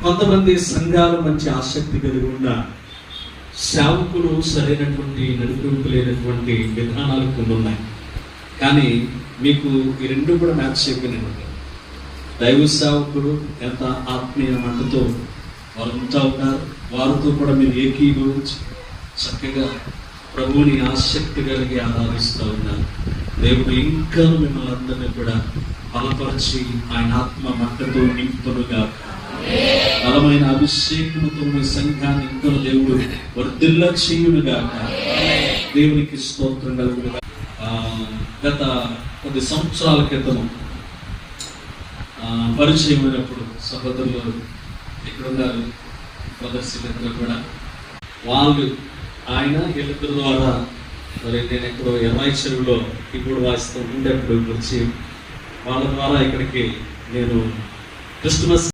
కొంతమంది సంఘాలు మంచి ఆసక్తి కలిగి ఉన్న సేవకులు సరైనటువంటి నడిపింపు లేనటువంటి విధానాలు కొన్ని ఉన్నాయి. కానీ మీకు ఈ రెండు కూడా మ్యాచ్ అయిపోయినాయి. దైవ సేవకుడు ఎంత ఆత్మీయ మంటతో వారంతా ఉన్నారు, వారితో కూడా మీరు ఏకీభవించి చక్కగా ప్రభువుని ఆసక్తి కలిగి ఆరాధిస్తూ ఉన్నారు. దేవుడు ఇంకా మిమ్మల్ని అందరినీ కూడా బలపరిచి ఆయన ఆత్మ మంటతో నింపునుగా, బలమైన అభిషేకముతో మీ సంఘాన్ని ఇంకా దేవుడు వర్ధిల్ల చేయునుగా. దేవునికి స్తోత్రం కలుగునుగా. గత కొద్ది సంవత్సరాల క్రితం పరిచయమైనప్పుడు సహోదరులు ఇక్కడ ఉన్నారు, ప్రదర్శకులు కూడా, వాళ్ళు ఆయన వీళ్ళిద్దరి ద్వారా మరి నేను ఎక్కడో ఎర్రాయి చెరువులో ఇప్పుడు వాయిస్తూ ఉండేప్పుడు వచ్చి వాళ్ళ ద్వారా ఇక్కడికి నేను క్రిస్మస్